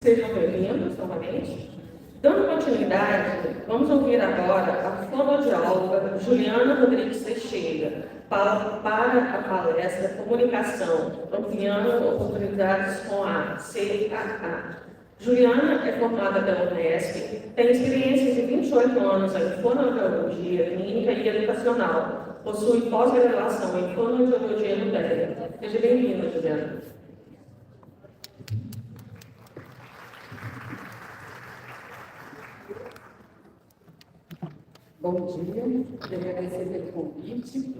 Sejam bem-vindos novamente. Dando continuidade, vamos ouvir agora a fonoaudióloga Juliana Rodrigues Teixeira para a palestra Comunicação, ampliando oportunidades com a CAA. Juliana é formada pela Unesp, tem experiência de 28 anos em fonoaudiologia clínica e educacional, possui pós-graduação em fonoaudiologia no DEA. Seja bem-vinda, Juliana. Bom dia, queria agradecer pelo convite,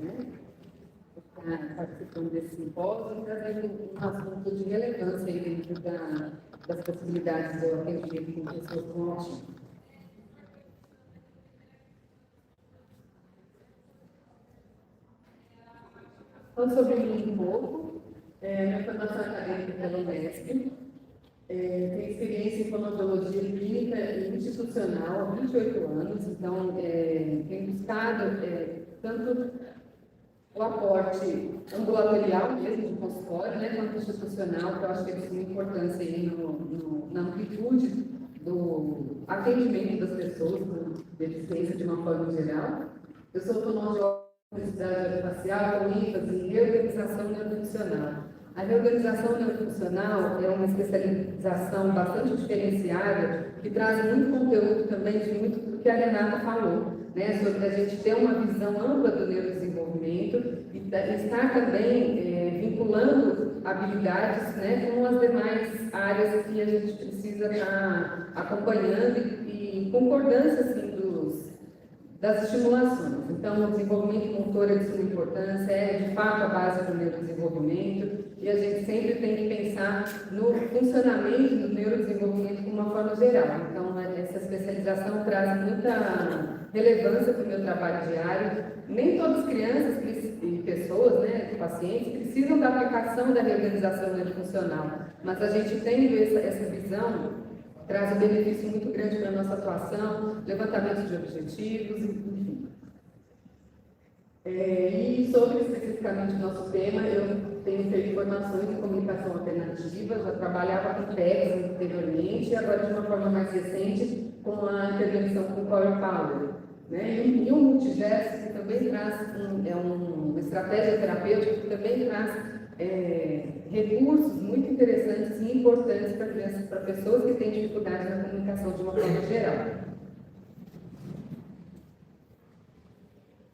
para estar participando desse simpósio, trazendo um assunto de relevância aí dentro das possibilidades do atendimento com pessoas com autismo. Então, sobre mim um pouco, minha formação acadêmica pela Unesp, tenho experiência em fonoaudiologia clínica e institucional há 28 anos, então tenho buscado tanto o aporte ambulatorial mesmo de consultório, quanto institucional, que eu acho que tem uma importância aí na amplitude do atendimento das pessoas com deficiência de uma forma geral. Eu sou fonoaudióloga da Universidade Facial com ênfase em reorganização neurofuncional. A reorganização neurofuncional é uma especialização bastante diferenciada, que traz muito conteúdo também de muito do que a Renata falou, sobre a gente ter uma visão ampla do neurodesenvolvimento e estar também vinculando habilidades com as demais áreas que a gente precisa estar acompanhando e concordância assim, das estimulações. Então, o desenvolvimento motor é de suma importância, é de fato a base do neurodesenvolvimento, e a gente sempre tem que pensar no funcionamento do neurodesenvolvimento de uma forma geral. Então, essa especialização traz muita relevância para o meu trabalho diário. Nem todas as crianças e pessoas, pacientes, precisam da aplicação da reorganização neurofuncional, mas a gente tendo essa visão, traz um benefício muito grande para a nossa atuação, levantamento de objetivos, enfim. E sobre especificamente o nosso tema, eu tenho feito formações em comunicação alternativa, já trabalhava com PECs anteriormente, e agora de uma forma mais recente com a intervenção com Core Power. E o multigesto, que também traz uma estratégia terapêutica que também traz recursos muito interessantes e importantes para pessoas que têm dificuldade na comunicação de uma forma geral.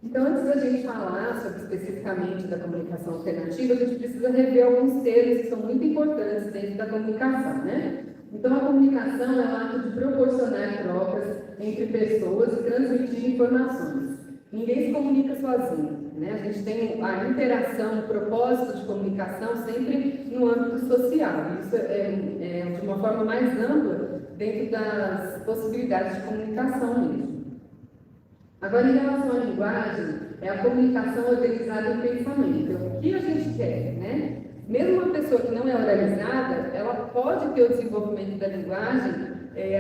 Então, antes da gente falar sobre especificamente da comunicação alternativa, a gente precisa rever alguns termos que são muito importantes dentro da comunicação, Então, a comunicação é o ato de proporcionar trocas entre pessoas e transmitir informações. Ninguém se comunica sozinho, A gente tem a interação, o propósito de comunicação sempre no âmbito social. Isso é de uma forma mais ampla dentro das possibilidades de comunicação mesmo. Agora, em relação à linguagem, é a comunicação organizada em pensamento. Então, o que a gente quer, Mesmo uma pessoa que não é oralizada, ela pode ter o desenvolvimento da linguagem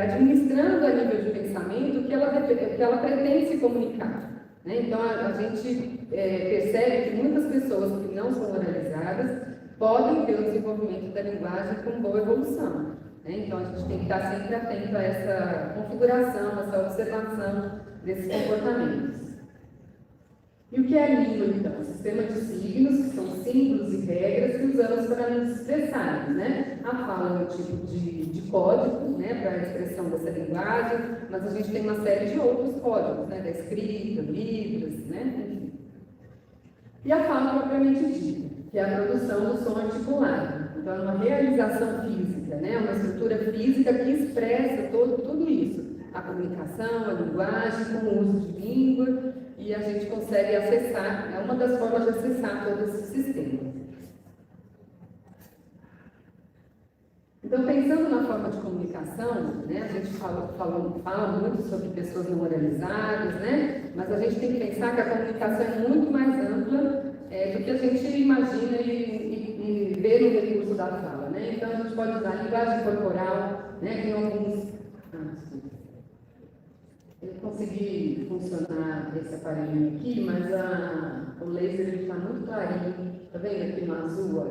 administrando a nível de pensamento o que ela pretende se comunicar. Então, a gente percebe que muitas pessoas que não são oralizadas podem ter o desenvolvimento da linguagem com boa evolução. Então, a gente tem que estar sempre atento a essa configuração, a essa observação desses comportamentos. E o que é a língua, então? O sistema de signos, que são símbolos e regras que usamos para nos expressarmos, A fala é um tipo de código, para a expressão dessa linguagem, mas a gente tem uma série de outros códigos, da escrita, livros, enfim. E a fala propriamente dita, que é a produção do som articulado. Então, é uma realização física, uma estrutura física que expressa tudo isso. A comunicação, a linguagem, com o uso de língua, e a gente consegue acessar, é uma das formas de acessar todo esse sistema. Então, pensando na forma de comunicação, a gente fala muito sobre pessoas não oralizadas, mas a gente tem que pensar que a comunicação é muito mais ampla do que a gente imagina e vê no recurso da fala. Então, a gente pode usar a linguagem corporal, tem alguns... Eu consegui funcionar esse aparelho aqui, mas o laser está muito clarinho. Está vendo aqui no azul?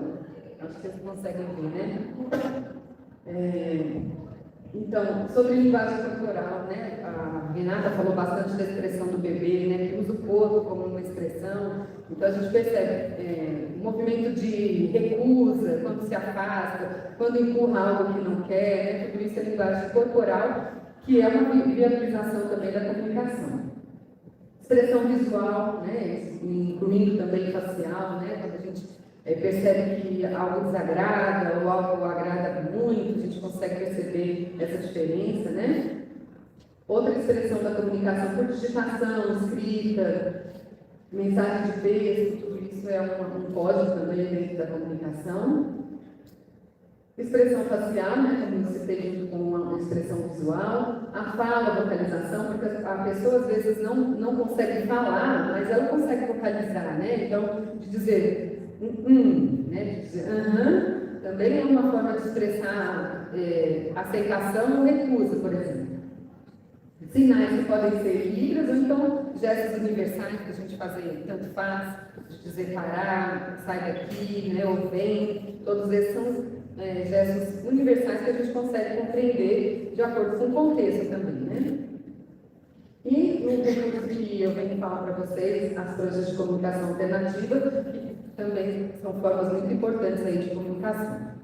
Acho que vocês conseguem ver, Então, sobre linguagem corporal, né? A Renata falou bastante da expressão do bebê, né? Que usa o corpo como uma expressão. Então, a gente percebe o movimento de recusa, quando se afasta, quando empurra algo que não quer, né? Tudo isso é linguagem corporal, que é uma viabilização também da comunicação. Expressão visual, né? Incluindo também facial, né? Quando a gente percebe que algo desagrada ou algo agrada muito, a gente consegue perceber essa diferença, né? Outra expressão da comunicação por digitação, escrita, mensagem de texto, tudo isso é um código também dentro da comunicação. Expressão facial, né, como você tem junto com uma expressão visual. A fala, a vocalização, porque a pessoa às vezes não consegue falar, mas ela consegue vocalizar, né? Então, de dizer né, de dizer também é uma forma de expressar aceitação ou recusa, por exemplo. Sinais que podem ser libras ou então gestos universais que a gente fazer, tanto faz, de dizer parar, sai daqui, né, ou vem, todos esses são gestos universais que a gente consegue compreender de acordo com o contexto também, né? E um recurso que eu venho falar para vocês, as franjas de comunicação alternativa, que também são formas muito importantes aí de comunicação.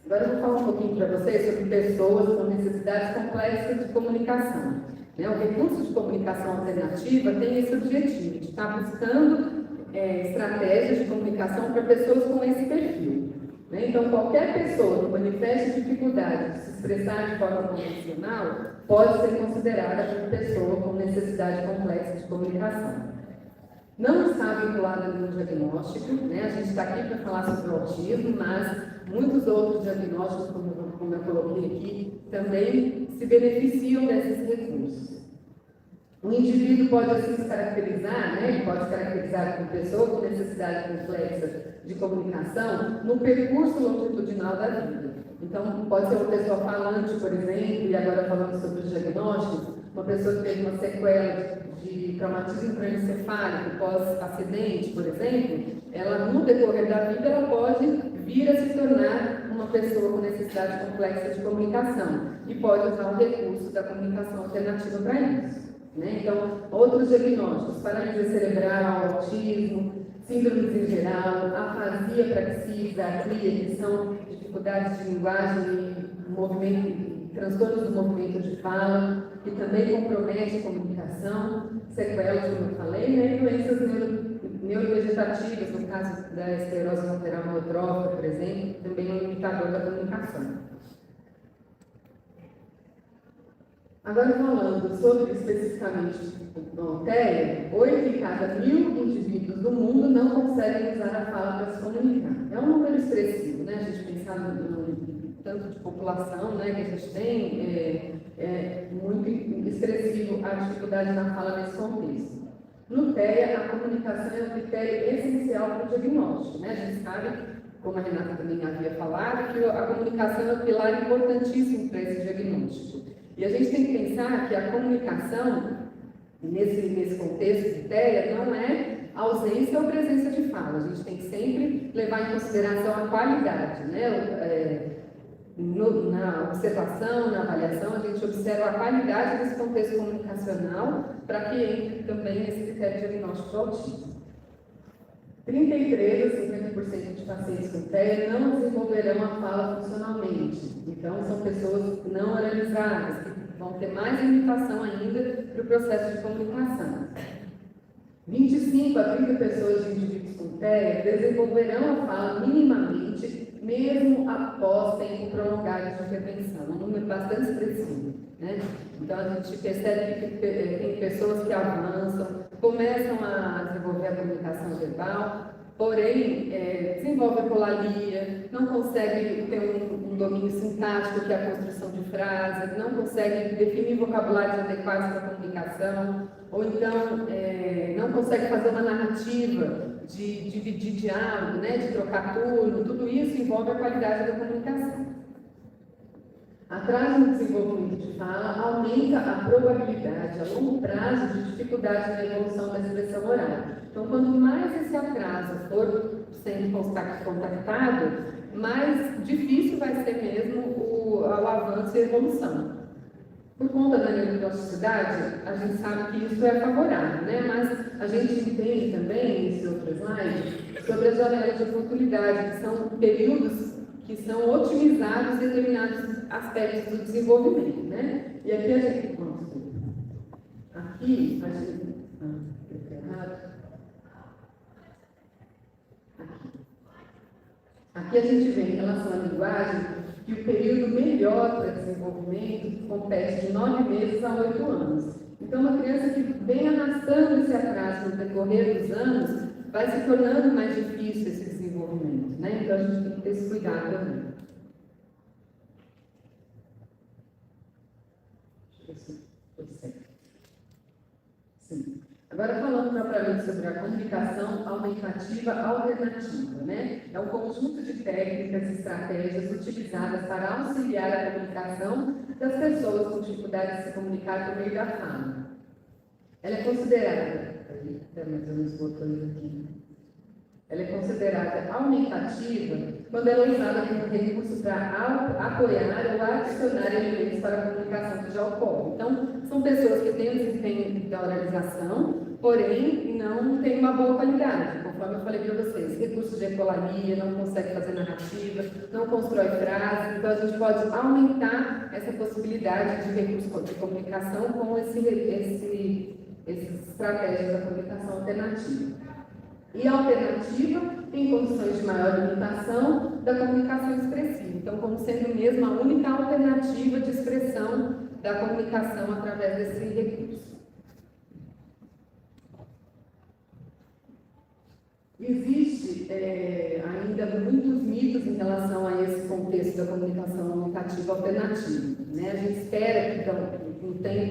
Agora eu vou falar um pouquinho para vocês sobre pessoas com necessidades complexas de comunicação. Né? O recurso de comunicação alternativa tem esse objetivo, de estar buscando estratégias de comunicação para pessoas com esse perfil. Né? Então, qualquer pessoa que manifeste dificuldade de se expressar de forma convencional pode ser considerada como pessoa com necessidade complexa de comunicação. Não está vinculada a nenhum diagnóstico, né? A gente está aqui para falar sobre o autismo, mas muitos outros diagnósticos, como eu coloquei aqui, também se beneficiam desses recursos. O indivíduo pode assim se caracterizar, né? Ele pode se caracterizar como pessoa com necessidade complexa de comunicação no percurso longitudinal da vida. Então, pode ser uma pessoa falante, por exemplo, e agora falando sobre os diagnósticos, uma pessoa que teve uma sequela de traumatismo crânioencefálico pós-acidente, por exemplo, ela, no decorrer da vida, ela pode vir a se tornar uma pessoa com necessidade complexa de comunicação e pode usar o recurso da comunicação alternativa para isso. Né? Então, outros diagnósticos, paralisia cerebral, autismo, síndromes em geral, afasia, praxis, atria, que são dificuldades de linguagem e movimento, transtornos do movimento de fala, que também comprometem a comunicação, sequelas, como eu falei, né? E doenças neurovegetativas, no caso da esclerose lateral amiotrófica, por exemplo, também é um limitador da comunicação. Agora, falando sobre especificamente o TEA, 8 de cada 1000 indivíduos do mundo não conseguem usar a fala para se comunicar. É um número expressivo, né? A gente pensar no tanto de população, né, que a gente tem, é muito expressivo a dificuldade na fala nesse contexto. No TEA, a comunicação é um critério essencial para o diagnóstico, né? A gente sabe, como a Renata também havia falado, que a comunicação é um pilar importantíssimo para esse diagnóstico. E a gente tem que pensar que a comunicação, nesse contexto de TEA, não é ausência ou presença de fala. A gente tem que sempre levar em consideração a qualidade, né? Na observação, na avaliação, a gente observa a qualidade desse contexto comunicacional para que entre também esse critério diagnóstico do autismo. 33 a 50% de pacientes com TEA não desenvolverão a fala funcionalmente. Então, são pessoas não oralizadas, que vão ter mais limitação ainda para o processo de comunicação. 25 a 30 pessoas de indivíduos com TEA desenvolverão a fala minimamente, mesmo após tempo prolongado de intervenção. Um número bastante expressivo. Né? Então, a gente percebe que tem pessoas que avançam, começam a desenvolver a comunicação verbal, porém, desenvolve a colalia, não consegue ter um domínio sintático, que é a construção de frases, não consegue definir vocabulários adequados para a comunicação, ou então não consegue fazer uma narrativa de dividir diálogo, né, de trocar turno. Tudo isso envolve a qualidade da comunicação. Atraso no desenvolvimento de fala aumenta a probabilidade a longo prazo de dificuldade na evolução da expressão oral. Então, quanto mais esse atraso for sendo contactado, mais difícil vai ser mesmo o avanço e a evolução. Por conta da neuroplasticidade, a gente sabe que isso é favorável, né? Mas a gente entende também, nesse outro slide, sobre as janelas de oportunidade, que são períodos que são otimizados em determinados aspectos do desenvolvimento, né? E aqui a gente... Aqui a gente... Aqui a gente vê, em relação à linguagem, que o período melhor para desenvolvimento compete de 9 meses a 8 anos. Então, uma criança que vem arrastando esse atraso no decorrer dos anos, vai se tornando mais difícil esse desenvolvimento, né? Então, a gente tem que ter esse cuidado também. Sim. Agora, falando propriamente sobre a comunicação aumentativa alternativa, né? É um conjunto de técnicas e estratégias utilizadas para auxiliar a comunicação das pessoas com dificuldade de se comunicar por meio da fala. Ela é considerada, ela é considerada aumentativa quando ela é usada como recurso para apoiar ou adicionar elementos para a comunicação que já ocorre. Então, são pessoas que têm o desempenho da oralização, porém não têm uma boa qualidade, conforme eu falei para vocês. Recursos de ecolalia, não consegue fazer narrativa, não constrói frases, então a gente pode aumentar essa possibilidade de recursos de comunicação com essas estratégias da comunicação alternativa. E a alternativa tem condições de maior limitação da comunicação expressiva, então como sendo mesmo a única alternativa de expressão da comunicação através desse recurso. Existe ainda muitos mitos em relação a esse contexto da comunicação aumentativa alternativa, né? A gente espera que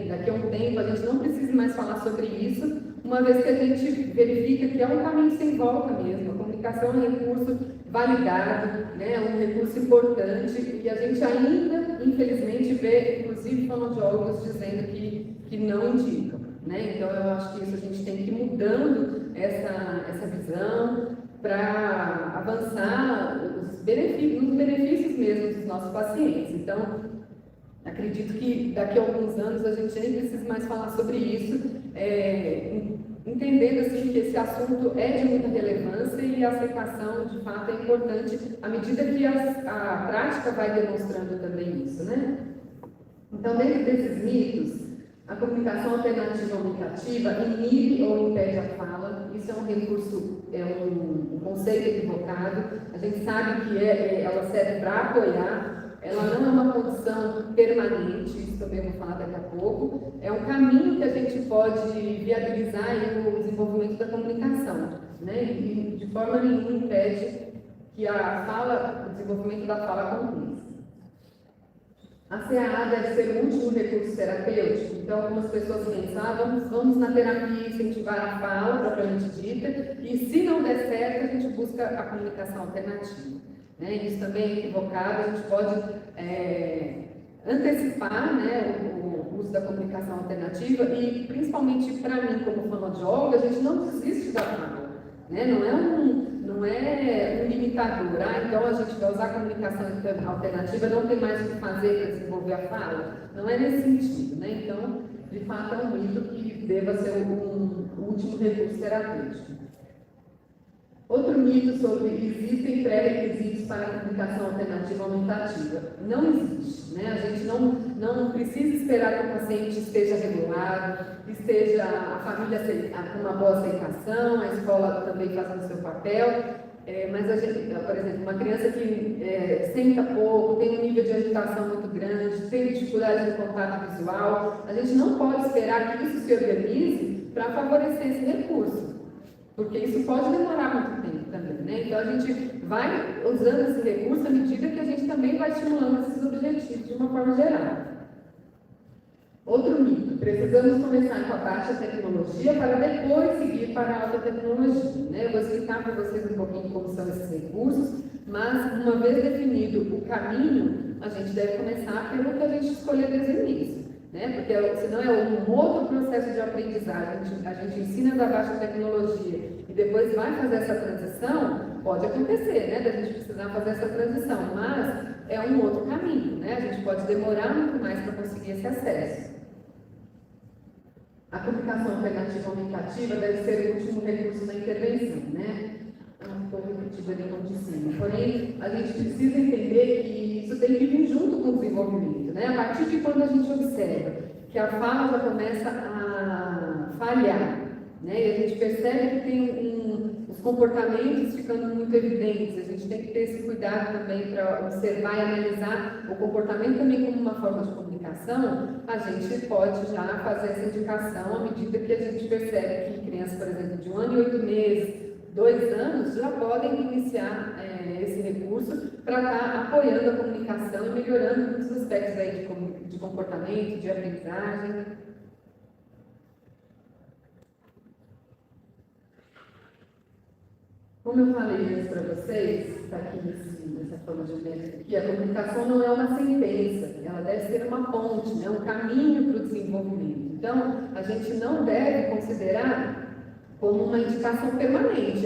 daqui a um tempo a gente não precise mais falar sobre isso, uma vez que a gente verifica que é um caminho sem volta mesmo. A comunicação é um recurso validado, né? Um recurso importante, e a gente ainda, infelizmente, vê, inclusive, fonoaudiólogos dizendo que não indicam, né? Então, eu acho que isso a gente tem que ir mudando essa visão para avançar nos benefícios mesmo dos nossos pacientes. Então, acredito que daqui a alguns anos a gente nem precisa mais falar sobre isso, entendendo assim, que esse assunto é de muita relevância e a aceitação, de fato, é importante à medida que a prática vai demonstrando também isso, né? Então, dentro desses mitos, a comunicação alternativa aumentativa inibe ou impede a fala. Isso é um recurso, é um conceito equivocado. A gente sabe que ela serve para apoiar, ela não é uma condição permanente, isso também eu vou falar daqui a pouco. É um caminho que a gente pode viabilizar o desenvolvimento da comunicação, né? E de forma nenhuma impede que o desenvolvimento da fala aconteça. A CAA deve ser o último recurso terapêutico, então algumas pessoas pensam, vamos na terapia incentivar a fala, propriamente dita, e se não der certo, a gente busca a comunicação alternativa, né? Isso também é equivocado, a gente pode antecipar, né, o uso da comunicação alternativa, e principalmente para mim, como fonoaudióloga, a gente não desiste da fala, né? Não é um limitador, então a gente vai usar a comunicação alternativa, não tem mais o que fazer para desenvolver a fala. Não é nesse sentido, né? Então, de fato, é um mito que deva ser um último recurso terapêutico. Outro mito sobre existem pré-requisitos para a comunicação alternativa aumentativa. Não existe, né? A gente não precisa esperar que o paciente esteja regulado, esteja a família com uma boa aceitação, a escola também fazendo o seu papel, mas a gente, por exemplo, uma criança que senta pouco, tem um nível de agitação muito grande, tem dificuldade no contato visual, a gente não pode esperar que isso se organize para favorecer esse recurso, porque isso pode demorar muito tempo também, né? Então a gente vai usando esse recurso à medida que a gente também vai estimulando esses objetivos de uma forma geral. Outro mito, precisamos começar com a baixa tecnologia para depois seguir para a alta tecnologia, né? Eu vou explicar para vocês um pouquinho como são esses recursos, mas uma vez definido o caminho, a gente deve começar pelo que a gente escolheu desde o início, né? Porque senão é um outro processo de aprendizagem, a gente ensina da baixa tecnologia e depois vai fazer essa transição, pode acontecer, né, da gente precisar fazer essa transição, mas é um outro caminho, né, a gente pode demorar muito mais para conseguir esse acesso. A comunicação alternativa aumentativa deve ser o último recurso da intervenção, né? Foi repetido ali no de cima. Porém, a gente precisa entender que isso tem que vir junto com o desenvolvimento, né? A partir de quando a gente observa que a fala já começa a falhar, né? E a gente percebe que tem os comportamentos ficando muito evidentes. A gente tem que ter esse cuidado também para observar e analisar o comportamento também como uma forma de comunicação. A gente pode já fazer essa indicação à medida que a gente percebe que crianças, por exemplo, de 1 ano e 8 meses, 2 anos, já podem iniciar esse recurso para estar apoiando a comunicação e melhorando muitos aspectos aí de comportamento, de aprendizagem. Como eu falei antes para vocês, está aqui nessa forma de método, que a comunicação não é uma sentença, ela deve ser uma ponte, né, um caminho para o desenvolvimento. Então, a gente não deve considerar como uma indicação permanente.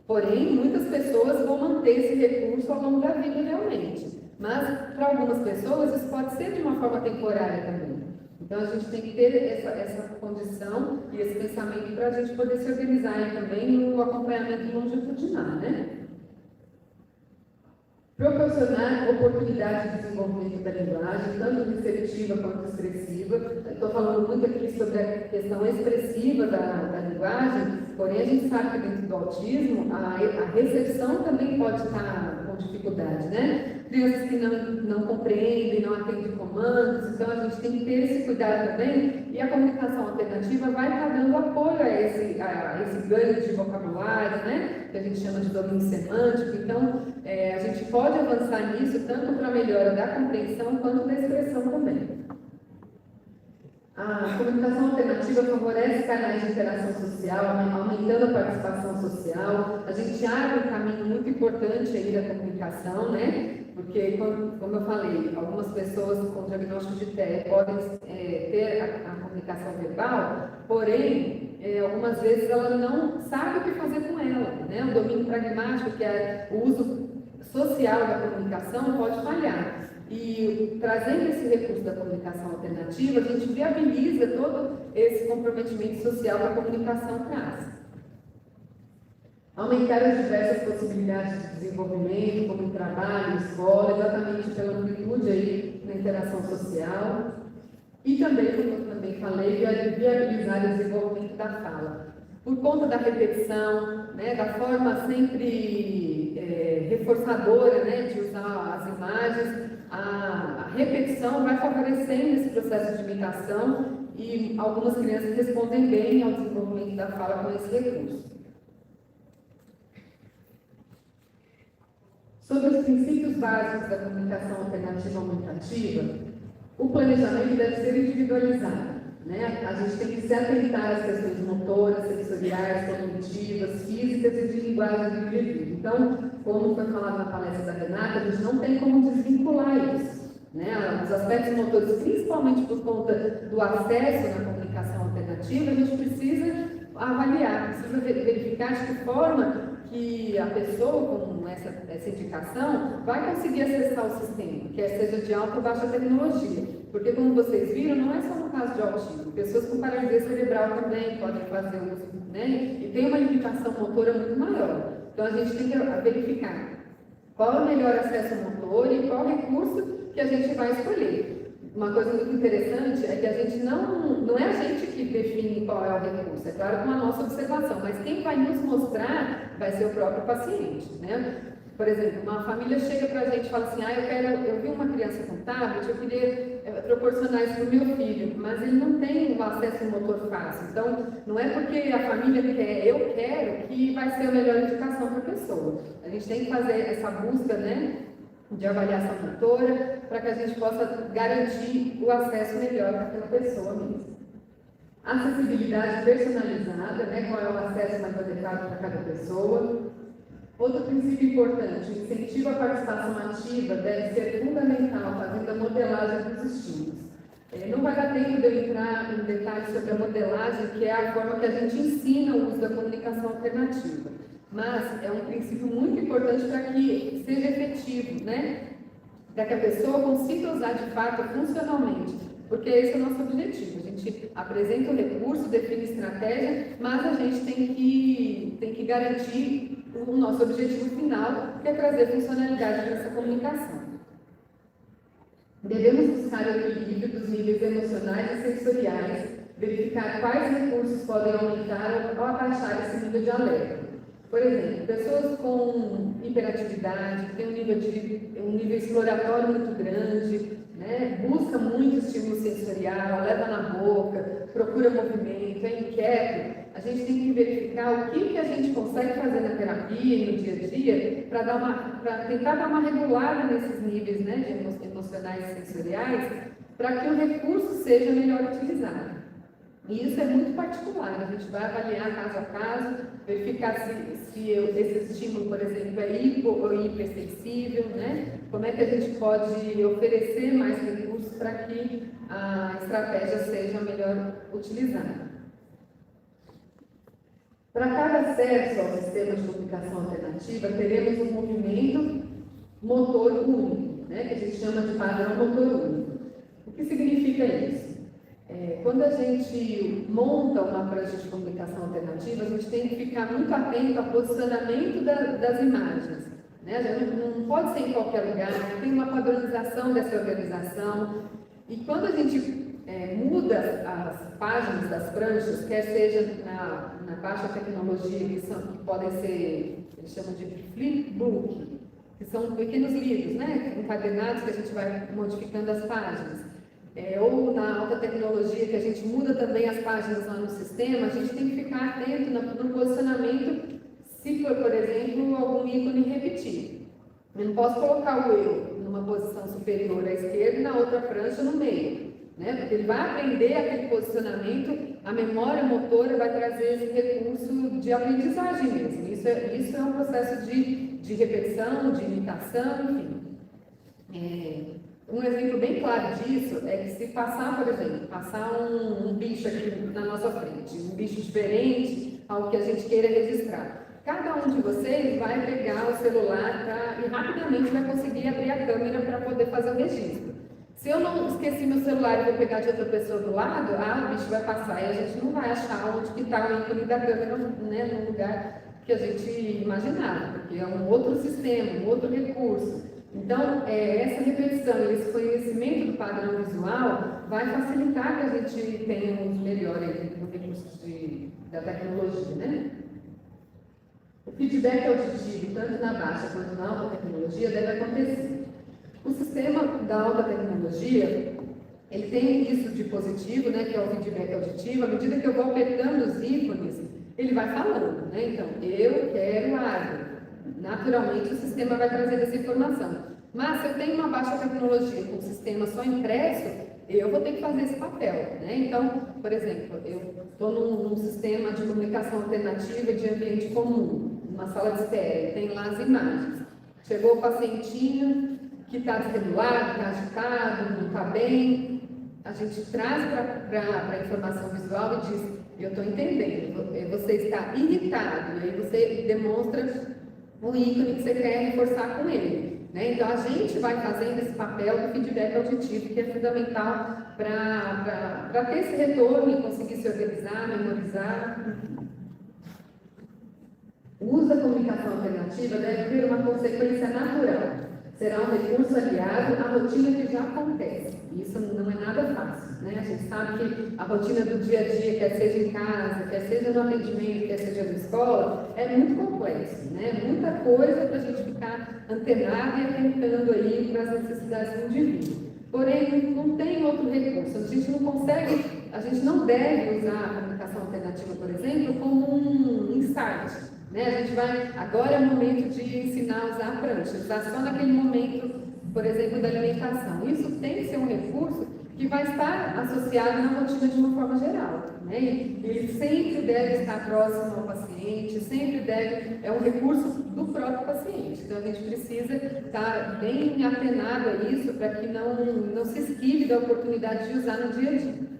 Porém, muitas pessoas vão manter esse recurso ao longo da vida realmente. Mas, para algumas pessoas, isso pode ser de uma forma temporária também. Então, a gente tem que ter essa condição e esse pensamento para a gente poder se organizar aí também no acompanhamento longitudinal, né? Proporcionar oportunidade de desenvolvimento da linguagem, tanto receptiva quanto expressiva. Estou falando muito aqui sobre a questão expressiva da linguagem, porém a gente sabe que dentro do autismo a recepção também pode estar com dificuldade, né? Crianças que não compreendem, não atendem comandos, então a gente tem que ter esse cuidado também, e a comunicação alternativa vai estar dando apoio a esse ganho de vocabulário, né? Que a gente chama de domínio semântico. Então, a gente pode avançar nisso tanto para a melhora da compreensão quanto da expressão também. A comunicação alternativa favorece canais de interação social, aumentando a participação social. A gente abre um caminho muito importante aí da comunicação, né? Porque, como eu falei, algumas pessoas com diagnóstico de TEA podem ter a comunicação verbal, porém, algumas vezes ela não sabe o que fazer com ela, né? O domínio pragmático, que é o uso social da comunicação, pode falhar. E trazendo esse recurso da comunicação alternativa, a gente viabiliza todo esse comprometimento social que a comunicação traz. Aumentar as diversas possibilidades de desenvolvimento, como em trabalho, escola, exatamente pela amplitude aí na interação social. E também, como eu também falei, viabilizar o desenvolvimento da fala. Por conta da repetição, né, da forma sempre reforçadora, né, de usar as imagens, a repetição vai favorecendo esse processo de imitação e algumas crianças respondem bem ao desenvolvimento da fala com esse recurso. Sobre os princípios básicos da comunicação alternativa aumentativa, o planejamento deve ser individualizado, né? A gente tem que se atentar às questões motoras, sensoriais, cognitivas, físicas e de linguagem do indivíduo. Então, como foi falado na palestra da Renata, a gente não tem como desvincular isso, né? Os aspectos motores, principalmente por conta do acesso na comunicação alternativa, a gente precisa avaliar, precisa verificar de que forma que a pessoa com essa indicação vai conseguir acessar o sistema, quer seja de alta ou baixa tecnologia. Porque, como vocês viram, não é só no caso de autismo. Pessoas com paralisia cerebral também podem fazer uso, né? E tem uma limitação motora muito maior. Então, a gente tem que verificar qual é o melhor acesso motor e qual recurso que a gente vai escolher. Uma coisa muito interessante é que a gente não é a gente que define qual é o recurso, é claro com a nossa observação, mas quem vai nos mostrar vai ser o próprio paciente, né? Por exemplo, uma família chega para a gente e fala assim, eu vi uma criança com tablet, eu queria proporcionar isso para o meu filho, mas ele não tem o acesso motor fácil. Então, não é porque a família quer, eu quero, que vai ser a melhor indicação para a pessoa. A gente tem que fazer essa busca, né, de avaliação motora, para que a gente possa garantir o acesso melhor para aquela pessoa mesmo. Acessibilidade personalizada, né, qual é o acesso mais adequado para cada pessoa. Outro princípio importante, o incentivo à participação ativa deve ser fundamental, fazendo a modelagem dos estímulos. Não vai dar tempo de eu entrar em detalhes sobre a modelagem, que é a forma que a gente ensina o uso da comunicação alternativa. mas é um princípio muito importante para que seja efetivo, né? Para que a pessoa consiga usar de fato funcionalmente, porque esse é o nosso objetivo. A gente apresenta o recurso, define estratégia, mas a gente tem que garantir o nosso objetivo final, que é trazer funcionalidade para essa comunicação. Devemos buscar o equilíbrio dos níveis emocionais e sensoriais, verificar quais recursos podem aumentar ou abaixar esse nível de alerta. Por exemplo, pessoas com hiperatividade, que têm um nível exploratório muito grande, né? Busca muito estímulo sensorial, leva na boca, procura movimento, é inquieto. A gente tem que verificar o que a gente consegue fazer na terapia e no dia a dia para tentar dar uma regulada nesses níveis, né, de emocionais e sensoriais, para que o recurso seja melhor utilizado. E isso é muito particular, a gente vai avaliar caso a caso, verificar se esse estímulo, por exemplo, é hipo ou hipersensível, né? Como é que a gente pode oferecer mais recursos para que a estratégia seja melhor utilizada. Para cada acesso ao sistema de comunicação alternativa, teremos um movimento motor único, né? Que a gente chama de padrão motor único. O que significa isso? Quando a gente monta uma prancha de comunicação alternativa, a gente tem que ficar muito atento ao posicionamento das imagens. Né? Não pode ser em qualquer lugar, tem uma padronização dessa organização. E quando a gente muda as páginas das pranchas, quer seja na baixa tecnologia, que podem ser, eles chamam de flipbook, que são pequenos livros, né? Encadernados, que a gente vai modificando as páginas. Ou na alta tecnologia, que a gente muda também as páginas lá no sistema, a gente tem que ficar atento no posicionamento, se for, por exemplo, algum ícone repetido. Eu não posso colocar o eu numa posição superior à esquerda e na outra prancha no meio, né? Porque ele vai aprender aquele posicionamento, a memória motora vai trazer esse recurso de aprendizagem mesmo. Isso é um processo de repetição, de imitação, enfim. Um exemplo bem claro disso é que se passar, por exemplo, um bicho aqui na nossa frente, um bicho diferente ao que a gente queira registrar. Cada um de vocês vai pegar o celular e rapidamente vai conseguir abrir a câmera para poder fazer o registro. Se eu não esqueci meu celular e vou pegar de outra pessoa do lado, o bicho vai passar e a gente não vai achar onde que está o ícone da câmera, né, no lugar que a gente imaginava, porque é um outro sistema, um outro recurso. Então, essa repetição, esse conhecimento do padrão visual vai facilitar que a gente tenha um melhor no recurso da tecnologia, né? O feedback auditivo, tanto na baixa quanto na alta tecnologia, deve acontecer. O sistema da alta tecnologia, ele tem isso de positivo, né, que é o feedback auditivo. À medida que eu vou apertando os ícones, ele vai falando, né? Então, eu quero água. Naturalmente, o sistema vai trazer essa informação. Mas, se eu tenho uma baixa tecnologia com o sistema só impresso, eu vou ter que fazer esse papel, né? Então, por exemplo, eu estou num sistema de comunicação alternativa de ambiente comum, numa sala de espera, tem lá as imagens. Chegou o pacientinho que está desregulado, está agitado, não está bem, a gente traz para a informação visual e diz: eu estou entendendo, você está irritado, e aí você demonstra o ícone que você quer reforçar com ele. Né? Então, a gente vai fazendo esse papel do feedback auditivo, que é fundamental para ter esse retorno e conseguir se organizar, memorizar. O uso da comunicação alternativa deve ter uma consequência natural. Será um recurso aliado à rotina que já acontece. Isso não é nada fácil, né? A gente sabe que a rotina do dia a dia, quer seja em casa, quer seja no atendimento, quer seja na escola, é muito complexo, né? Muita coisa para a gente ficar antenado e atentando aí para as necessidades do indivíduo. Porém, não tem outro recurso. A gente não consegue, a gente não deve usar a comunicação alternativa, por exemplo, como um insight. Né? A gente agora é o momento de ensinar a usar a prancha, usar só naquele momento, por exemplo, da alimentação. Isso tem que ser um recurso que vai estar associado na rotina de uma forma geral. Né? Ele sempre deve estar próximo ao paciente, é um recurso do próprio paciente. Então, a gente precisa estar bem atenado a isso para que não se esquive da oportunidade de usar no dia a dia.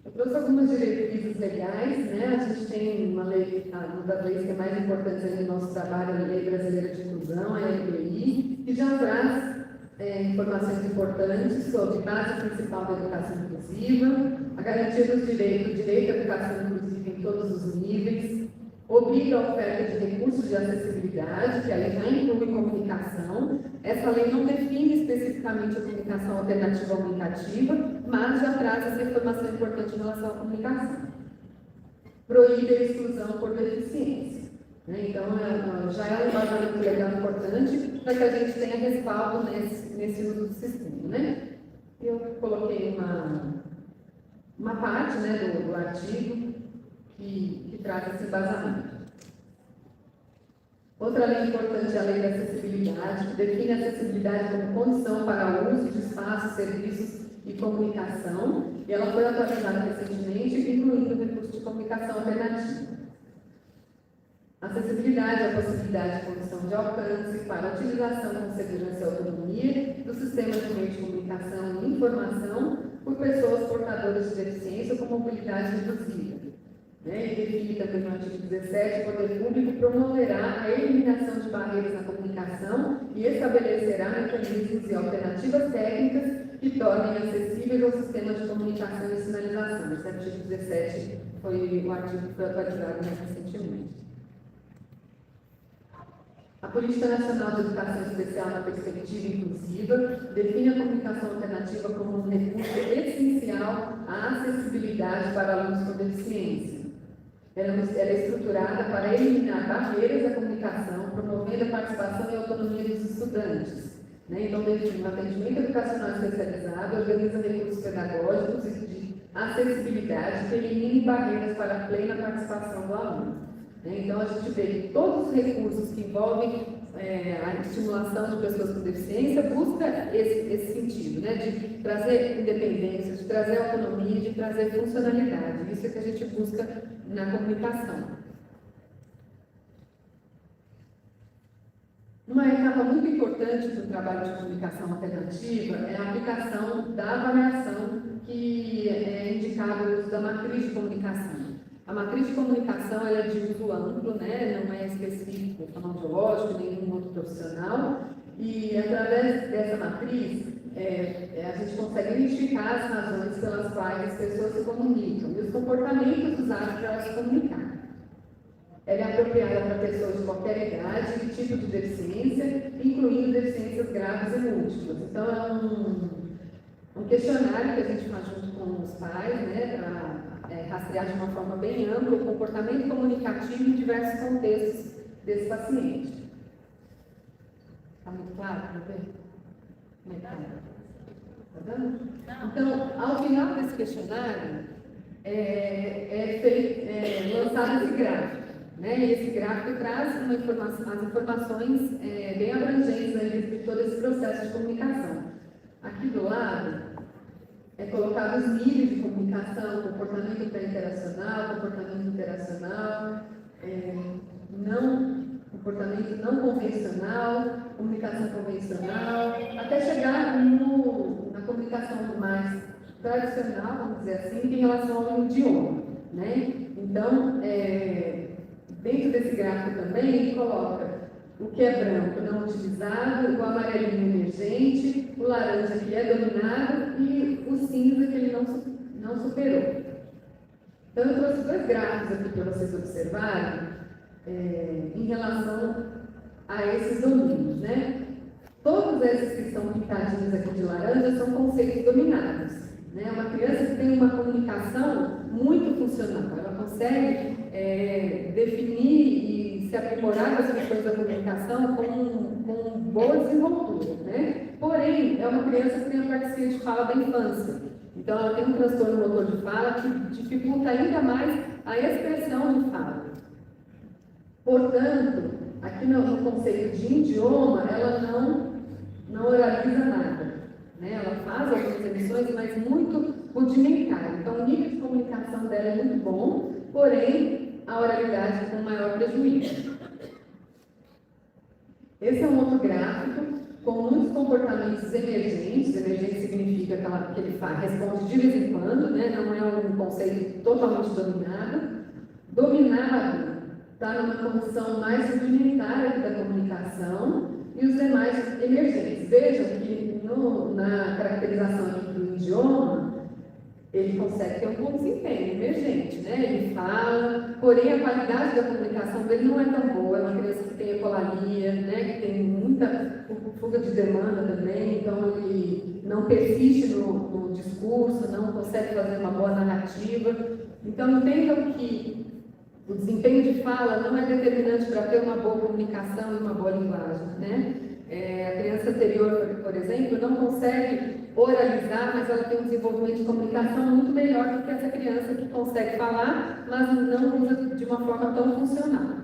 Eu trouxe algumas diretrizes legais, né? A gente tem uma lei, uma das leis que é mais importante no nosso trabalho, a Lei Brasileira de Inclusão, a LBI, que já traz informações importantes sobre a base principal da educação inclusiva, a garantia dos direitos, o direito à educação inclusiva em todos os níveis, obriga a oferta de recursos de acessibilidade, que a lei já inclui comunicação. Essa lei não define especificamente a comunicação alternativa ou comunicativa, mas já traz essa informação importante em relação à comunicação. Proíbe a exclusão por deficiência. Né? Então, já é um embasamento legal importante para que a gente tenha respaldo nesse uso do sistema. Né? Eu coloquei uma parte, né, do artigo que traz esse embasamento. Outra lei importante é a Lei da Acessibilidade, que define a acessibilidade como condição para o uso de espaços, serviços e comunicação, e ela foi atualizada recentemente, incluindo o recurso de comunicação alternativa. Acessibilidade é a possibilidade de condição de alcance para a utilização com segurança e autonomia do sistema de meio de comunicação e informação por pessoas portadoras de deficiência ou com mobilidade reduzida. E define também no artigo 17, o poder público promoverá a eliminação de barreiras na comunicação e estabelecerá mecanismos e alternativas técnicas que tornem acessíveis ao sistema de comunicação e sinalização. Esse artigo 17 foi o artigo que foi atualizado mais recentemente. A Política Nacional de Educação Especial na Perspectiva Inclusiva define a comunicação alternativa como um recurso essencial à acessibilidade para alunos com deficiência. Ela é estruturada para eliminar barreiras da comunicação, promovendo a participação e a autonomia dos estudantes. Então, define um atendimento educacional especializado, organiza recursos pedagógicos e de acessibilidade que eliminem barreiras para a plena participação do aluno. Então, a gente vê que todos os recursos que envolvem a estimulação de pessoas com deficiência busca esse sentido, de trazer independência, de trazer autonomia, de trazer funcionalidade. Isso é que a gente busca na comunicação. Uma etapa muito importante do trabalho de comunicação alternativa é a aplicação da avaliação que é indicada no uso da matriz de comunicação. A matriz de comunicação é de uso amplo, não é específico fonoaudiológico, nenhum outro profissional, e através dessa matriz a gente consegue identificar as razões pelas quais as pessoas se comunicam e os comportamentos usados para elas se comunicar. Ela é apropriada para pessoas de qualquer idade e tipo de deficiência, incluindo deficiências graves e múltiplas. Então, é um questionário que a gente faz junto com os pais, para rastrear de uma forma bem ampla o comportamento comunicativo em diversos contextos desse paciente. Está muito claro para ver? Como é que está? Dando? Então, ao final desse questionário, lançado esse gráfico. E esse gráfico traz as informações bem abrangentes de todo esse processo de comunicação. Aqui do lado, é colocado os níveis de comunicação, comportamento pré-interacional, comportamento interacional, comportamento não convencional, comunicação convencional, até chegar na comunicação mais tradicional, vamos dizer assim, em relação ao idioma. Então, dentro desse gráfico também, ele coloca o que é branco não utilizado, o amarelinho emergente, o laranja que é dominado e o cinza que ele não superou. Então, eu trouxe dois gráficos aqui para vocês observarem em relação a esses domínios. Todos esses que estão pintadinhos aqui de laranja são conceitos dominados. Uma criança que tem uma comunicação muito funcional, ela consegue definir e se aprimorar das questões da comunicação com boa desenvoltura. Porém, é uma criança que tem a paralisia de fala da infância. Então, ela tem um transtorno motor de fala que dificulta ainda mais a expressão de fala. Portanto, aqui no conceito de idioma, ela não oraliza nada. Ela faz algumas emissões, mas muito rudimentar. Então, o nível de comunicação dela é muito bom, porém, a oralidade com maior prejuízo. Esse é um outro gráfico com muitos comportamentos emergentes. Emergente significa que ele responde de vez em quando, né? Não é um conceito totalmente dominado. Dominado está numa condição mais rudimentar aqui da comunicação, e os demais emergentes. Vejam que na caracterização aqui do idioma, ele consegue ter um bom desempenho emergente, né? Ele fala, porém a qualidade da comunicação dele não é tão boa. É uma criança que tem ecolalia, né? Que tem muita fuga de demanda também, então ele não persiste no discurso, não consegue fazer uma boa narrativa. Então entendam que o desempenho de fala não é determinante para ter uma boa comunicação e uma boa linguagem, né? A criança anterior, por exemplo, não consegue oralizar, mas ela tem um desenvolvimento de comunicação muito melhor do que essa criança que consegue falar, mas não usa de uma forma tão funcional.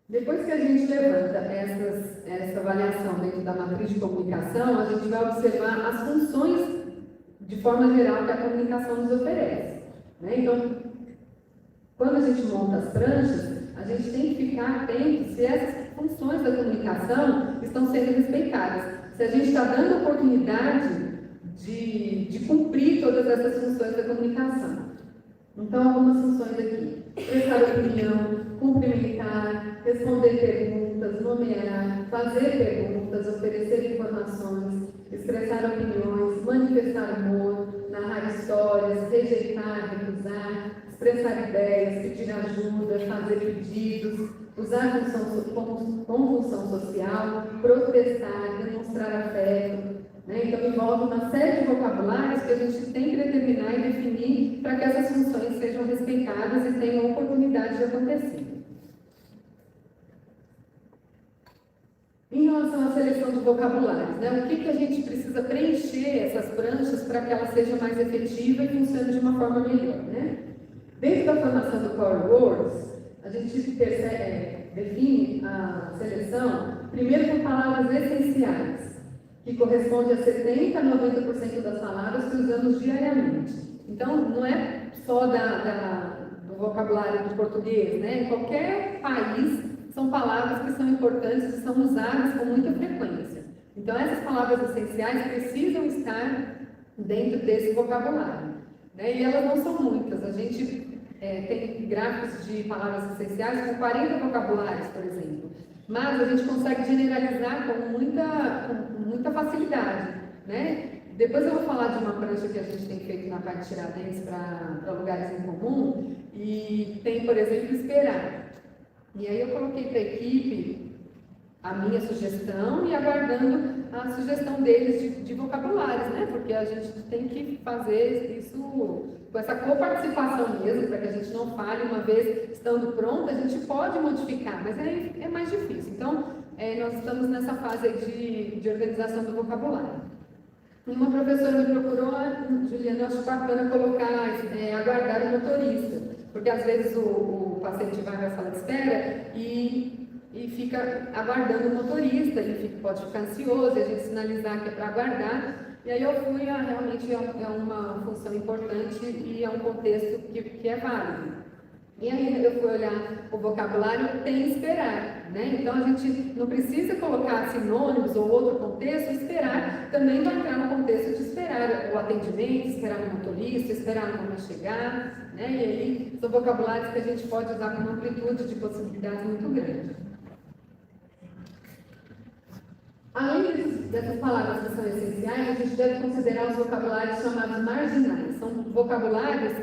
Depois que a gente levanta essa avaliação dentro da matriz de comunicação, a gente vai observar as funções de forma geral que a comunicação nos oferece, né? Então, quando a gente monta as pranchas, a gente tem que ficar atento se essas funções da comunicação estão sendo respeitadas, se a gente está dando oportunidade de cumprir todas essas funções da comunicação. Então, algumas funções aqui: prestar opinião, cumprimentar, responder perguntas, nomear, fazer perguntas, oferecer informações, expressar opiniões, manifestar humor, narrar histórias, rejeitar, recusar, expressar ideias, pedir ajuda, fazer pedidos, usar com função social, protestar, demonstrar afeto, né? Então envolve uma série de vocabulários que a gente tem que determinar e definir para que essas funções sejam respeitadas e tenham oportunidade de acontecer. Em relação à seleção de vocabulários, né? O que a gente precisa preencher essas pranchas para que ela seja mais efetiva e funcione de uma forma melhor, né? Dentro da formação do Core Words, a gente define a seleção primeiro com palavras essenciais, que corresponde a 70% a 90% das palavras que usamos diariamente. Então, não é só do vocabulário do português, né? Em qualquer país, são palavras que são importantes e são usadas com muita frequência. Então, essas palavras essenciais precisam estar dentro desse vocabulário, né? E elas não são muitas. A gente tem gráficos de palavras essenciais com 40 vocabulários, por exemplo. Mas a gente consegue generalizar com muita facilidade, né? Depois eu vou falar de uma prancha que a gente tem feito na parte de Tiradentes para lugares em comum, e tem, por exemplo, esperar. E aí eu coloquei para a equipe a minha sugestão e aguardando a sugestão deles de vocabulários, né? Porque a gente tem que fazer isso com essa coparticipação mesmo, para que a gente não fale. Uma vez estando pronto, a gente pode modificar, mas aí é mais difícil. Então, nós estamos nessa fase de organização do vocabulário. Uma professora me procurou: Juliana, eu acho bacana colocar, aguardar o motorista, porque às vezes o paciente vai para a sala de espera e fica aguardando o motorista, ele pode ficar ansioso, e a gente sinalizar que é para aguardar. E aí eu fui, realmente é uma função importante e é um contexto que é válido. E aí eu fui olhar o vocabulário, tem esperar, né? Então a gente não precisa colocar sinônimos ou outro contexto. Esperar também vai entrar no contexto de esperar o atendimento, esperar o motorista, esperar o momento chegar, né? E aí são vocabulários que a gente pode usar com uma amplitude de possibilidades muito grande. Além dessas palavras que são essenciais, a gente deve considerar os vocabulários chamados marginais. São vocabulários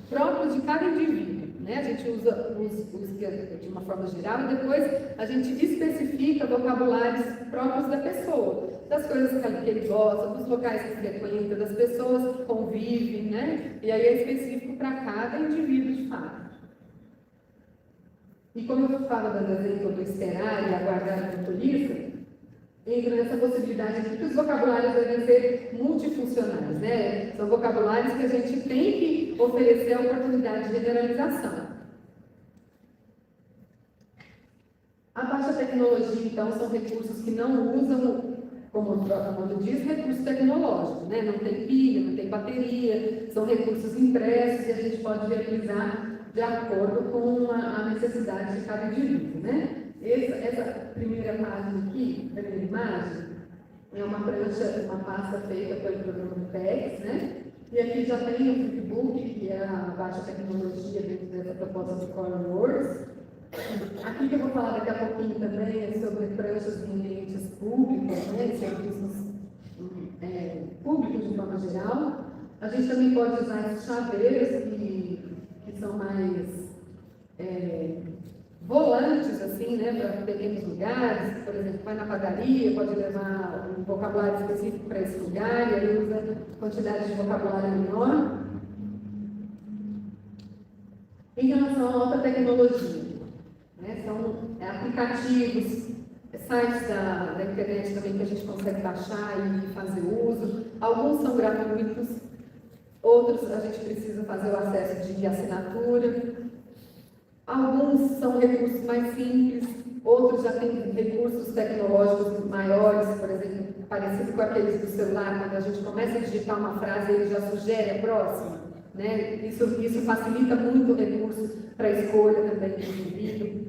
próprios de cada indivíduo, né? A gente usa os de uma forma geral e depois a gente especifica vocabulários próprios da pessoa, das coisas que ele gosta, dos locais que frequenta, das pessoas que convivem, né? E aí é específico para cada indivíduo de fato. E como eu falo do exemplo do esperar e aguardar o motorista, entra nessa possibilidade de que os vocabulários devem ser multifuncionais, né? São vocabulários que a gente tem que oferecer a oportunidade de generalização. A baixa tecnologia, então, são recursos que não usam como o próprio nome diz, recurso tecnológico, né? Não tem pilha, não tem bateria, são recursos impressos e a gente pode realizar de acordo com a necessidade de cada indivíduo, né? Essa primeira página aqui, primeira imagem, é uma prancha, uma pasta feita pelo programa do PEX, né? E aqui já tem o Flipbook, que é a baixa tecnologia dentro dessa proposta do Core Works. Aqui que eu vou falar daqui a pouquinho também é sobre pranchas em ambientes públicos, né? Serviços públicos de forma geral. A gente também pode usar esses chaveiros que são mais volantes, assim, né, para pequenos lugares. Por exemplo, vai na padaria, pode levar um vocabulário específico para esse lugar, e aí usa quantidade de vocabulário menor. Em relação à alta tecnologia, né, são aplicativos, sites da internet também que a gente consegue baixar e fazer uso. Alguns são gratuitos, outros a gente precisa fazer o acesso de assinatura. Alguns são recursos mais simples, outros já têm recursos tecnológicos maiores, por exemplo, parecido com aqueles do celular, quando a gente começa a digitar uma frase, ele já sugere a próxima, né? Isso facilita muito o recurso para a escolha também do indivíduo.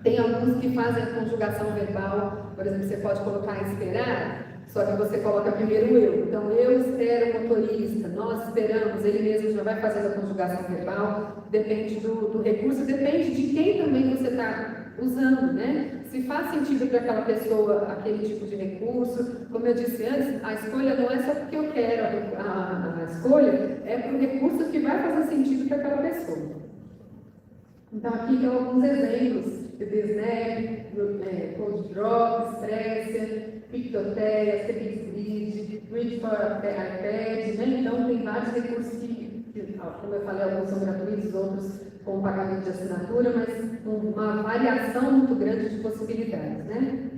Tem alguns que fazem a conjugação verbal, por exemplo, você pode colocar esperar, só que você coloca primeiro eu. Então, eu espero o motorista, nós esperamos, ele mesmo já vai fazendo a conjugação verbal, depende do recurso, depende de quem também você está usando, né? Se faz sentido para aquela pessoa aquele tipo de recurso, como eu disse antes, a escolha não é só porque eu quero, a escolha é para o recurso que vai fazer sentido para aquela pessoa. Então, aqui tem alguns exemplos. Snap, CodeDrop, Expressia, Pictoteia, CPixGrid, Read for iPad, né? Então tem vários recursos que, como eu falei, alguns são gratuitos, outros com pagamento de assinatura, mas com uma variação muito grande de possibilidades, né?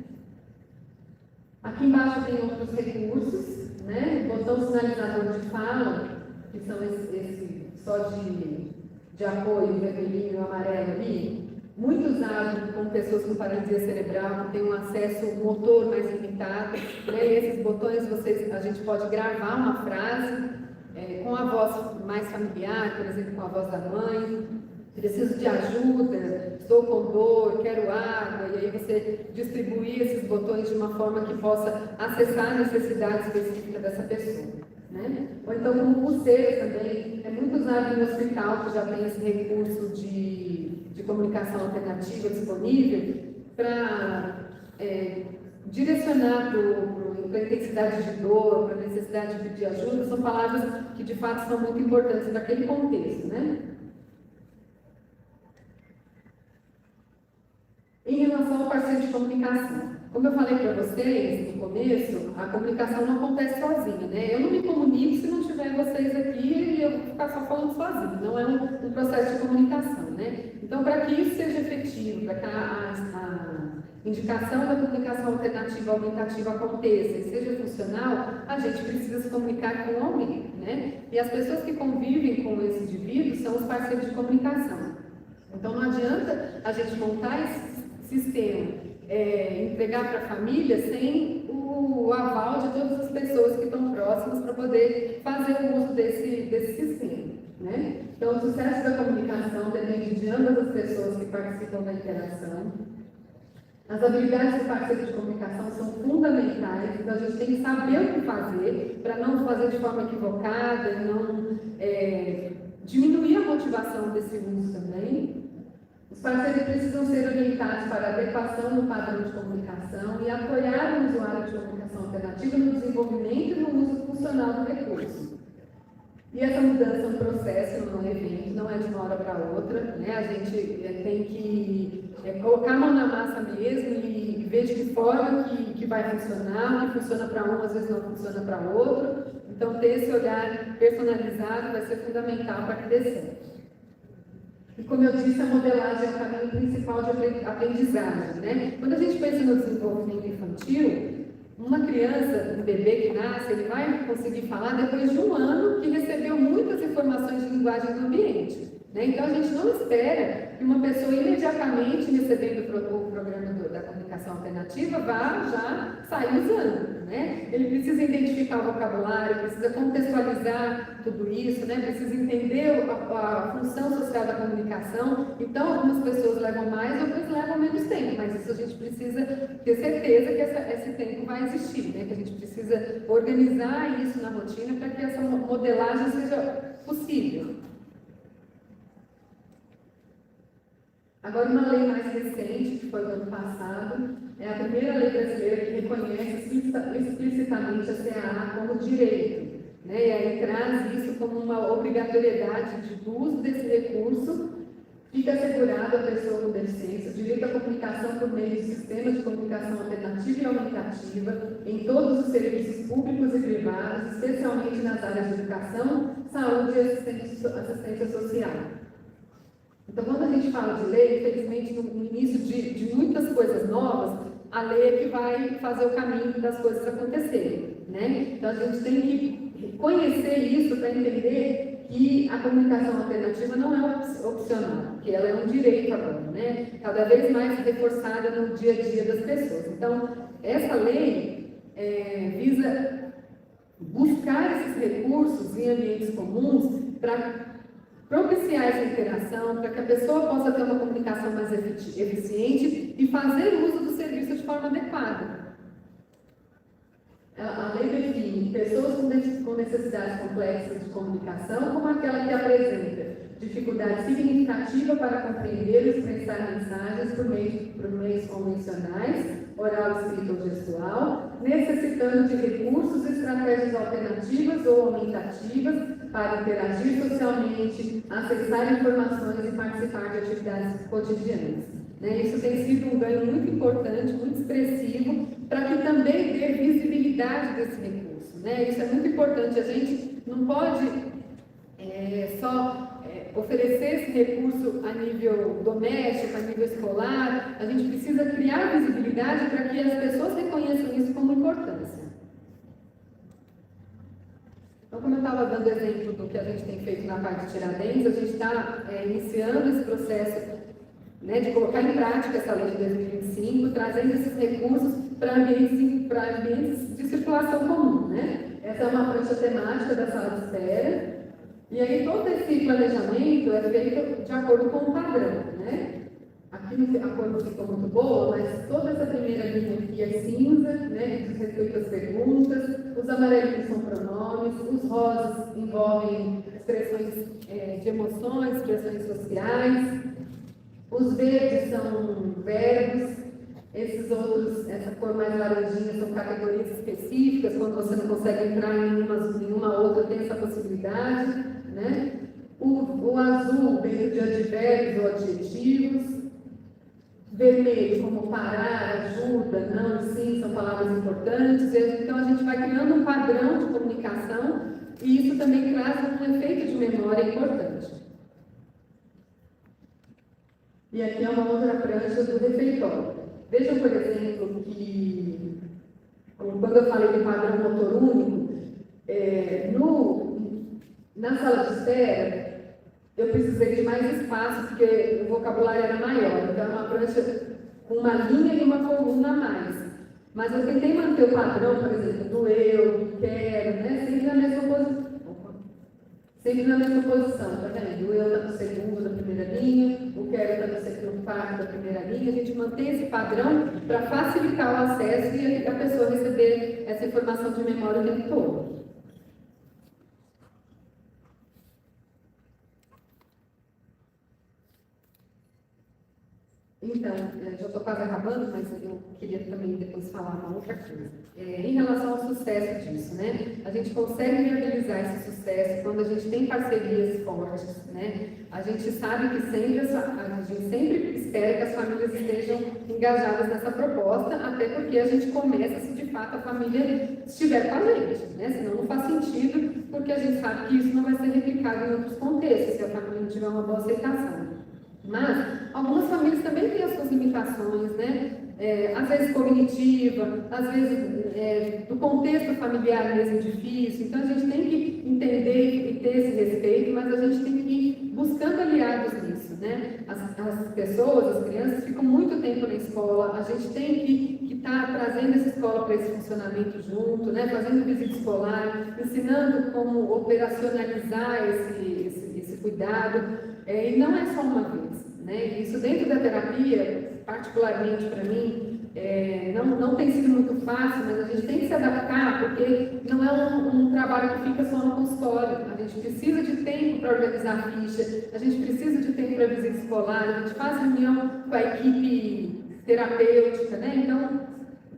Aqui embaixo tem outros recursos, né? Botão sinalizador de fala, que são esse só de apoio, vermelhinho e amarelo ali, muito usado com pessoas com paralisia cerebral, que têm um acesso motor mais limitado, né? E esses botões a gente pode gravar uma frase com a voz mais familiar, por exemplo, com a voz da mãe. Preciso de ajuda, estou com dor, quero água, e aí você distribuir esses botões de uma forma que possa acessar a necessidade específica dessa pessoa, né? Ou então como pulseira também, é muito usado no hospital, que já tem esse recurso de comunicação alternativa disponível para direcionar para a intensidade de dor, para a necessidade de pedir ajuda. São palavras que de fato são muito importantes para aquele contexto, né? Em relação ao parceiro de comunicação, como eu falei para vocês no começo, a comunicação não acontece sozinha, né? Eu não me comunico se não tiver vocês aqui e eu ficar só falando sozinho. Não é um processo de comunicação, né? Então, para que isso seja efetivo, para que a indicação da comunicação alternativa aumentativa aconteça e seja funcional, a gente precisa se comunicar com alguém, né? E as pessoas que convivem com esse indivíduo são os parceiros de comunicação. Então, não adianta a gente montar esse sistema, entregar para a família sem o aval de todas as pessoas que estão próximas para poder fazer o uso desse sistema, né? Então, o sucesso da comunicação depende de ambas as pessoas que participam da interação. As habilidades do parceiro de comunicação são fundamentais, então a gente tem que saber o que fazer para não fazer de forma equivocada e não diminuir a motivação desse uso também. Os parceiros precisam ser orientados para a adequação do padrão de comunicação e apoiar o usuário de comunicação alternativa no desenvolvimento e no uso funcional do recurso. E essa mudança é um processo, não é um evento, não é de uma hora para outra, né? A gente tem que colocar a mão na massa mesmo e ver de que forma que vai funcionar, o que funciona para um, às vezes não funciona para outro. Então, ter esse olhar personalizado vai ser fundamental para que dê certo. E como eu disse, a modelagem é o caminho principal de aprendizagem, né? Quando a gente pensa no desenvolvimento infantil, uma criança, um bebê que nasce, ele vai conseguir falar depois de um ano que recebeu muitas informações de linguagem do ambiente. né? Então, a gente não espera que uma pessoa imediatamente recebendo o programa da comunicação alternativa vá já sair usando, né? Ele precisa identificar o vocabulário, precisa contextualizar tudo isso, né? Precisa entender a função social da comunicação. Então, algumas pessoas levam mais, outras levam menos tempo, mas isso a gente precisa ter certeza que esse tempo vai existir, né? Que a gente precisa organizar isso na rotina para que essa modelagem seja possível. Agora, uma lei mais recente, que foi do ano passado, é a primeira lei brasileira que reconhece explicitamente a CAA como direito, né? E aí traz isso como uma obrigatoriedade do uso desse recurso. Fica assegurado à pessoa com deficiência o direito à comunicação por meio de sistemas de comunicação alternativa e aumentativa em todos os serviços públicos e privados, especialmente nas áreas de educação, saúde e assistência social. Então, quando a gente fala de lei, infelizmente, no início de muitas coisas novas, a lei é que vai fazer o caminho das coisas acontecerem, né? Então, a gente tem que conhecer isso para entender que a comunicação alternativa não é opcional, que ela é um direito agora, né? Cada vez mais reforçada no dia a dia das pessoas. Então, essa lei visa buscar esses recursos em ambientes comuns para propiciar essa interação, para que a pessoa possa ter uma comunicação mais eficiente e fazer uso do serviço de forma adequada. A lei define pessoas com necessidades complexas de comunicação como aquela que apresenta dificuldade significativa para compreender e expressar mensagens por meios convencionais, oral, escrito ou gestual, necessitando de recursos e estratégias alternativas ou aumentativas para interagir socialmente, acessar informações e participar de atividades cotidianas. Isso tem sido um ganho muito importante, muito expressivo, para que também dê visibilidade desse recurso. Isso é muito importante. A gente não pode só oferecer esse recurso a nível doméstico, a nível escolar. A gente precisa criar visibilidade para que as pessoas reconheçam isso como importância. Então, como eu estava dando exemplo do que a gente tem feito na parte de Tiradentes, a gente está iniciando esse processo de colocar em prática essa lei de 2025, trazendo esses recursos para ambientes de circulação comum. Essa é uma prancha temática da sala de espera, e aí todo esse planejamento é feito de acordo com o padrão. Aqui a cor não ficou muito boa, mas toda essa primeira linha aqui é cinza, diz respeito às perguntas, os amarelos são pronomes, os rosas envolvem expressões de emoções, expressões sociais, os verdes são verbos, essa cor mais laranjinha são categorias específicas, quando você não consegue entrar em nenhuma outra, tem essa possibilidade. O azul dentro de advérbios ou adjetivos, vermelho como parar, ajuda, não, sim, são palavras importantes. Então a gente vai criando um padrão de comunicação e isso também traz um efeito de memória importante. E aqui é uma outra prancha do refeitório. Vejam, por exemplo, que quando eu falei do padrão motor único, na sala de espera, eu precisei de mais espaço, porque o vocabulário era maior. Então, é uma prancha com uma linha e uma coluna a mais. Mas eu tentei manter o padrão, por exemplo, do eu, do quero, sempre na mesma posição. Sempre na mesma posição, tá vendo? O eu está no segundo da primeira linha, o quero está no quarto da primeira linha. A gente mantém esse padrão para facilitar o acesso e a pessoa receber essa informação de memória o tempo todo. Então, já estou quase acabando, mas eu queria também depois falar uma outra coisa. Em relação ao sucesso disso, a gente consegue viabilizar esse sucesso quando a gente tem parcerias fortes, A gente sabe que a gente sempre espera que as famílias estejam engajadas nessa proposta, até porque a gente começa se de fato a família estiver com a gente, Senão não faz sentido, porque a gente sabe que isso não vai ser replicado em outros contextos, se a família não tiver uma boa aceitação. Mas algumas famílias também têm as suas limitações, às vezes cognitiva, às vezes do contexto familiar mesmo difícil. Então a gente tem que entender e ter esse respeito, mas a gente tem que buscando aliados nisso, né? As pessoas, as crianças ficam muito tempo na escola, a gente tem que estar trazendo essa escola para esse funcionamento junto, né? Fazendo visita escolar, ensinando como operacionalizar esse cuidado, e não é só uma vez, né? Isso dentro da terapia, particularmente para mim, não tem sido muito fácil, mas a gente tem que se adaptar, porque não é um trabalho que fica só no consultório. A gente precisa de tempo para organizar a ficha, a gente precisa de tempo para visita escolar, a gente faz reunião com a equipe terapêutica, né? Então,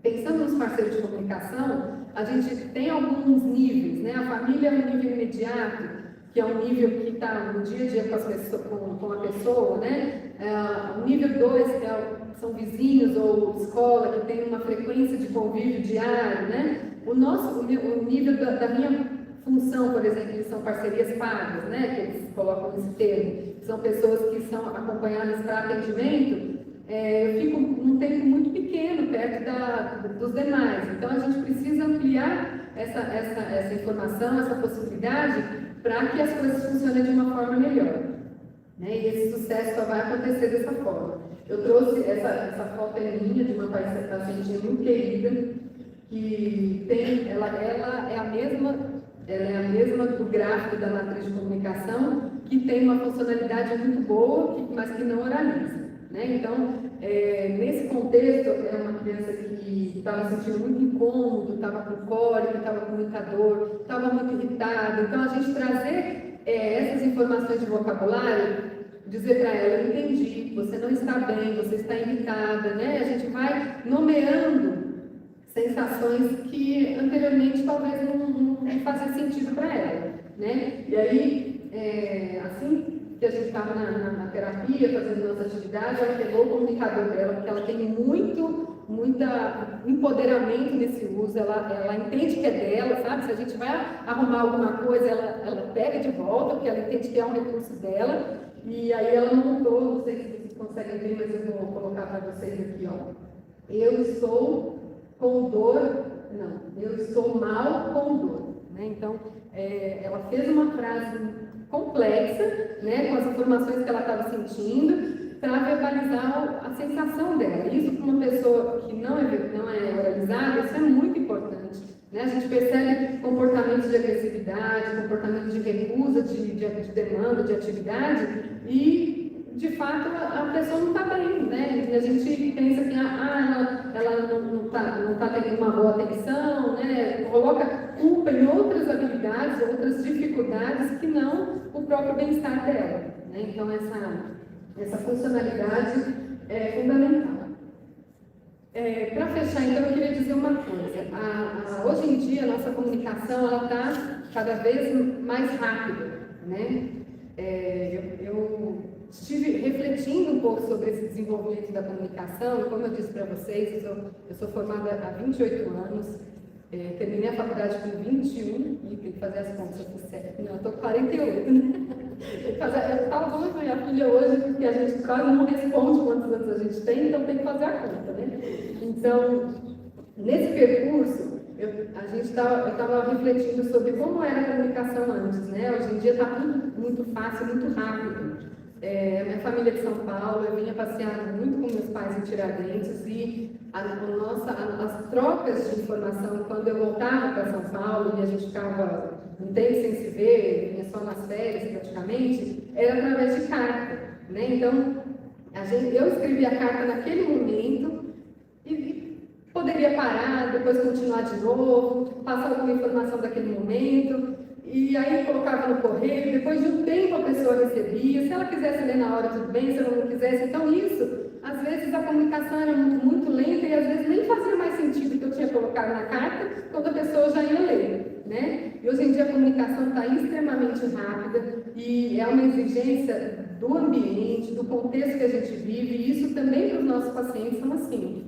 pensando nos parceiros de comunicação, a gente tem alguns níveis, né? A família é um nível imediato, que é um nível que está no dia a dia com a pessoa, né? O nível 2, são vizinhos ou escola, que tem uma frequência de convívio diário, né? O nível da minha função, por exemplo, que são parcerias pagas, né? Que eles colocam nesse termo, são pessoas que são acompanhadas para atendimento, eu fico num tempo muito pequeno, perto dos demais. Então, a gente precisa ampliar essa informação, essa possibilidade, para que as coisas funcionem de uma forma melhor. Né? E esse sucesso só vai acontecer dessa forma. Eu trouxe essa foto minha de uma paciente muito querida, que ela é a mesma do gráfico da matriz de comunicação, que tem uma funcionalidade muito boa, mas que não oraliza. Né? Então, nesse contexto, é uma criança que estava se sentindo muito incômodo, estava com cólica, estava com muita dor, estava muito irritada. Então, a gente trazer essas informações de vocabulário, dizer para ela: eu entendi, você não está bem, você está irritada, né? A gente vai nomeando sensações que anteriormente talvez não faziam sentido para ela, né? E aí, assim que a gente estava na terapia, fazendo nossa atividade, ela pegou o comunicador dela, porque ela tem muito empoderamento nesse uso, ela entende que é dela, sabe? Se a gente vai arrumar alguma coisa, ela pega de volta, porque ela entende que é um recurso dela, e aí ela montou, não sei se vocês conseguem ver, mas eu vou colocar para vocês aqui, ó. Eu estou com dor, não, eu estou mal com dor, né? Então, ela fez uma frase complexa, né, com as informações que ela estava sentindo, para verbalizar a sensação dela. Isso para uma pessoa que não é oralizada, isso é muito importante. Né? A gente percebe comportamentos de agressividade, comportamentos de recusa de demanda, de atividade, e, de fato, a pessoa não está bem. Né? E a gente pensa que ela não está tendo uma boa atenção, né? Coloca culpa em outras habilidades, outras dificuldades que não o próprio bem-estar dela. Né? Então, essa funcionalidade é fundamental. Para fechar, então, eu queria dizer uma coisa. Hoje em dia, a nossa comunicação está cada vez mais rápida. Né? Eu estive refletindo um pouco sobre esse desenvolvimento da comunicação, e como eu disse para vocês, eu sou formada há 28 anos, terminei a faculdade com 21, e tem que fazer as contas, eu fiz certo. Não, eu estou com 48, né? Eu estava falando com minha filha hoje, porque a gente quase não responde quantos anos a gente tem, então tem que fazer a conta, né? Então, nesse percurso, eu estava refletindo sobre como era a comunicação antes, né? Hoje em dia está tudo muito fácil, muito rápido. Minha família é de São Paulo, eu vinha passear muito com meus pais em Tiradentes, e as trocas de informação, quando eu voltava para São Paulo e a gente ficava um tempo sem se ver, vinha só nas férias praticamente, era através de carta. Né? Então, eu escrevia a carta naquele momento e poderia parar, depois continuar de novo, passar alguma informação daquele momento, e aí colocava no correio, depois de um tempo a pessoa recebia, se ela quisesse ler na hora, tudo bem, se ela não quisesse. Então isso, às vezes a comunicação era muito lenta e às vezes nem fazia mais sentido o que eu tinha colocado na carta, quando a pessoa já ia ler. Né? E hoje em dia a comunicação está extremamente rápida e é uma exigência do ambiente, do contexto que a gente vive, e isso também para os nossos pacientes são assim.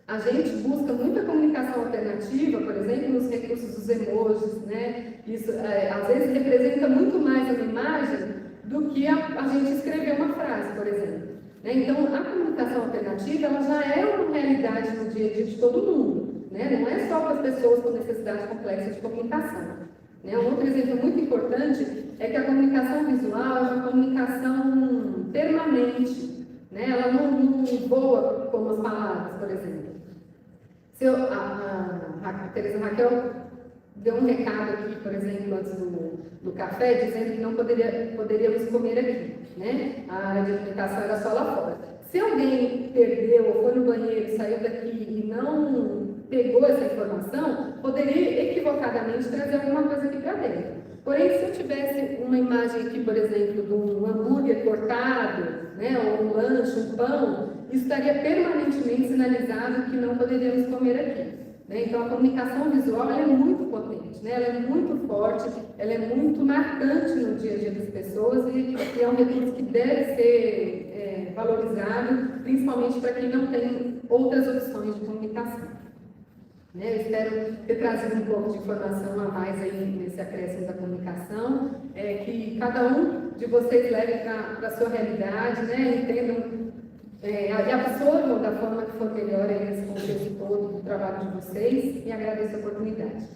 A gente busca muita comunicação alternativa, por exemplo, nos recursos dos emojis, né? Isso às vezes representa muito mais uma imagem do que a gente escrever uma frase, por exemplo. Né? Então, a comunicação alternativa ela já é uma realidade no dia a dia de todo mundo. Né? Não é só para as pessoas com necessidade complexa de comunicação. Né? Um outro exemplo muito importante é que a comunicação visual é uma comunicação permanente, né? Ela não voa como as palavras, por exemplo. A Teresa Raquel deu um recado aqui, por exemplo, antes do café, dizendo que não poderíamos comer aqui, né? A área de alimentação era só lá fora. Se alguém perdeu ou foi no banheiro, saiu daqui e não pegou essa informação, poderia equivocadamente trazer alguma coisa aqui para dentro. Porém, se eu tivesse uma imagem aqui, por exemplo, de um hambúrguer cortado, né, ou um lanche, um pão, isso estaria permanentemente sinalizado que não poderíamos comer aqui. Né? Então, a comunicação visual ela é muito potente, né? Ela é muito forte, ela é muito marcante no dia a dia das pessoas e é um recurso que deve ser valorizado, principalmente para quem não tem outras opções de comunicação. Né? Eu espero ter trazido um pouco de informação a mais aí nesse acréscimo da comunicação, que cada um de vocês leve para a sua realidade, né? Entendam e absorvam da forma que for melhor esse contexto todo do trabalho de vocês e agradeço a oportunidade.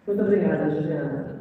Muito obrigada, Juliana.